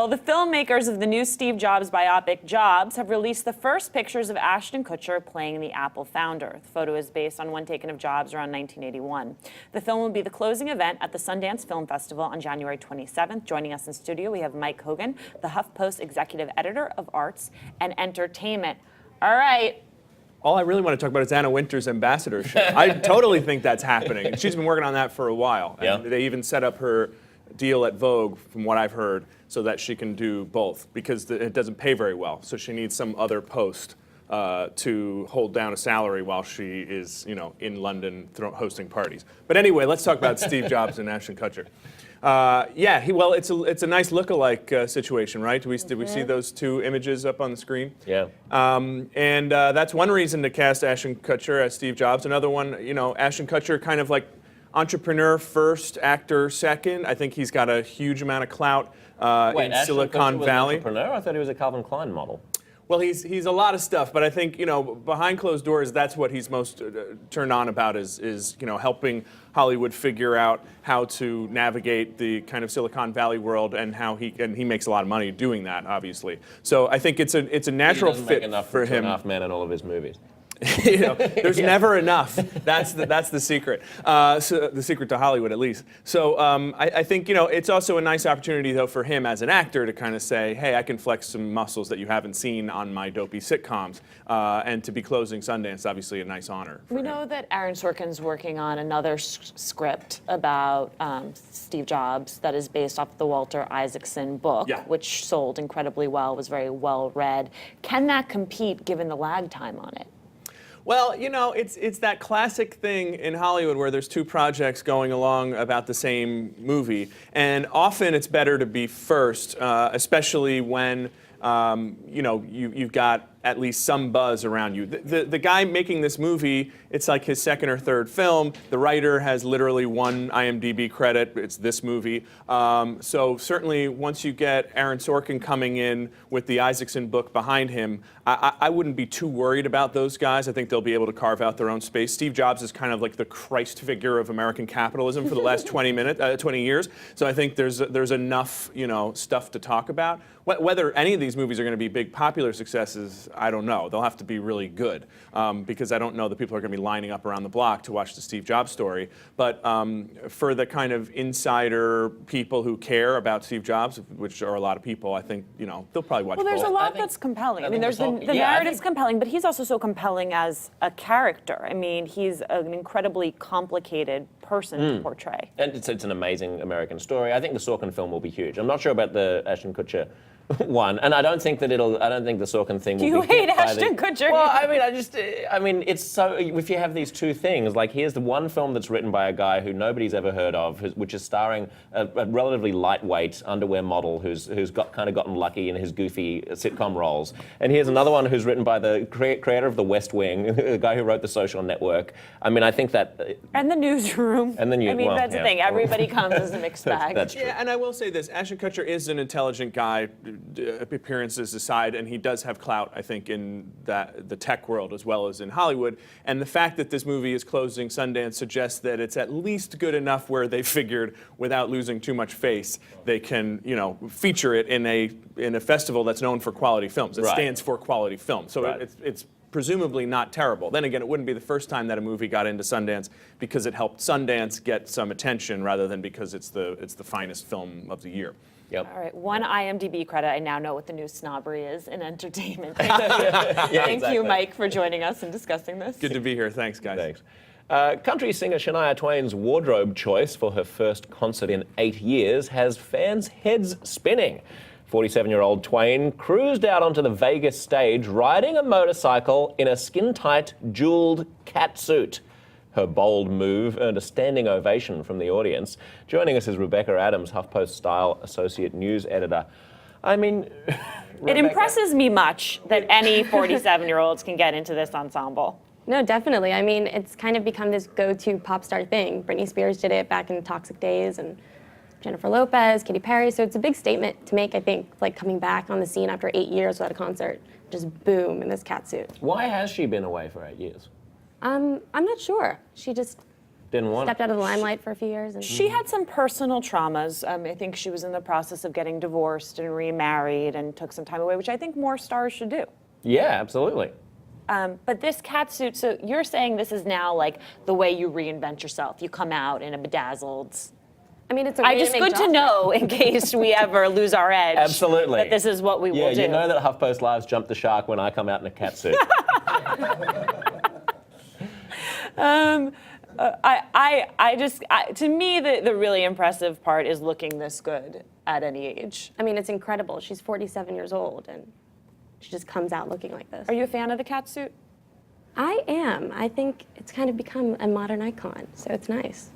Well, the filmmakers of the new Steve Jobs biopic, Jobs, have released the first pictures of Ashton Kutcher playing the Apple founder. The photo is based on one taken of Jobs around 1981. The film will be the closing event at the Sundance Film Festival on January 27th. Joining us in studio, we have Mike Hogan, the HuffPost Executive Editor of Arts and Entertainment. All right. All I really want to talk about is Anna Wintour's ambassadorship. I totally think that's happening. She's been working on that for a while. Yeah. And they even set up her deal at Vogue, from what I've heard, so that she can do both, because it doesn't pay very well. So she needs some other post to hold down a salary while she is, in London hosting parties. But anyway, let's talk about Steve Jobs and Ashton Kutcher. It's a nice look-alike situation, right? Did we see those two images up on the screen? Yeah. That's one reason to cast Ashton Kutcher as Steve Jobs. Another one, Ashton Kutcher kind of like entrepreneur first, actor second. I think he's got a huge amount of clout in Silicon Valley. Entrepreneur? I thought he was a Calvin Klein model. Well, he's a lot of stuff, but I think behind closed doors, that's what he's most turned on about is helping Hollywood figure out how to navigate the kind of Silicon Valley world, and how he makes a lot of money doing that, obviously. So I think it's a natural fit for him. 2.5 Men in all of his movies. There's never enough. That's the secret. So the secret to Hollywood, at least. So I think it's also a nice opportunity, though, for him as an actor to kind of say, hey, I can flex some muscles that you haven't seen on my dopey sitcoms, and to be closing Sundance, obviously a nice honor. We know that Aaron Sorkin's working on another script about Steve Jobs that is based off the Walter Isaacson book, which sold incredibly well, was very well read. Can that compete given the lag time on it? Well, it's that classic thing in Hollywood where there's two projects going along about the same movie, and often it's better to be first, especially when you've got at least some buzz around you. The guy making this movie, it's like his second or third film. The writer has literally one IMDb credit. It's this movie. So certainly once you get Aaron Sorkin coming in with the Isaacson book behind him, I wouldn't be too worried about those guys. I think they'll be able to carve out their own space. Steve Jobs is kind of like the Christ figure of American capitalism for the last 20 years. So I think there's enough stuff to talk about. Whether any of these movies are going to be big popular successes, I don't know. They'll have to be really good, because I don't know that people are going to be lining up around the block to watch the Steve Jobs story. But for the kind of insider people who care about Steve Jobs, which are a lot of people, I think they'll probably watch. Well, there's both. a lot that's compelling. I mean, there's the narrative's compelling, but he's also so compelling as a character. I mean, he's an incredibly complicated person to portray. And it's an amazing American story. I think the Sorkin film will be huge. I'm not sure about the Ashton Kutcher one, and I don't think that I don't think the Sorkin thing will be. Do you hate Ashton Kutcher? Well, I mean, it's so. If you have these two things, like here's the one film that's written by a guy who nobody's ever heard of, which is starring a relatively lightweight underwear model who's gotten lucky in his goofy sitcom roles, and here's another one who's written by the creator of The West Wing, the guy who wrote The Social Network. I mean, I think that. And The Newsroom. And the I mean, that's the thing. Everybody comes as a mixed bag. That's true. Yeah, and I will say this: Ashton Kutcher is an intelligent guy, appearances aside, and he does have clout, I think, in the tech world as well as in Hollywood. And the fact that this movie is closing Sundance suggests that it's at least good enough where they figured, without losing too much face, they can, feature it in a festival that's known for quality films. It stands for quality film, so it's presumably not terrible. Then again, it wouldn't be the first time that a movie got into Sundance because it helped Sundance get some attention rather than because it's the finest film of the year. Yep. All right, one IMDb credit. I now know what the new snobbery is in entertainment. Thank you, Mike, for joining us and discussing this. Good to be here. Thanks, guys. Thanks. Country singer Shania Twain's wardrobe choice for her first concert in 8 years has fans' heads spinning. 47-year-old Twain cruised out onto the Vegas stage riding a motorcycle in a skin-tight, jeweled catsuit. Her bold move earned a standing ovation from the audience. Joining us is Rebecca Adams, HuffPost Style Associate News Editor. I mean, it impresses me much that any 47-year-olds can get into this ensemble. No, definitely. I mean, it's kind of become this go-to pop star thing. Britney Spears did it back in Toxic Days, and Jennifer Lopez, Katy Perry. So it's a big statement to make, I think, like coming back on the scene after 8 years without a concert. Just boom in this catsuit. Why has she been away for 8 years? I'm not sure. She just Didn't want Stepped it. out of the limelight for a few years. And She had some personal traumas. I think she was in the process of getting divorced and remarried and took some time away, which I think more stars should do. Yeah, absolutely. But this catsuit, so you're saying this is now like the way you reinvent yourself. You come out in a bedazzled. I mean, it's a way Just make good to jobs know in case we ever lose our edge. Absolutely. That this is what we Yeah, will do. you know that HuffPost Lives jumped the shark when I come out in a catsuit. To me, the really impressive part is looking this good at any age. I mean, it's incredible. She's 47 years old, and she just comes out looking like this. Are you a fan of the catsuit? I am. I think it's kind of become a modern icon, so it's nice.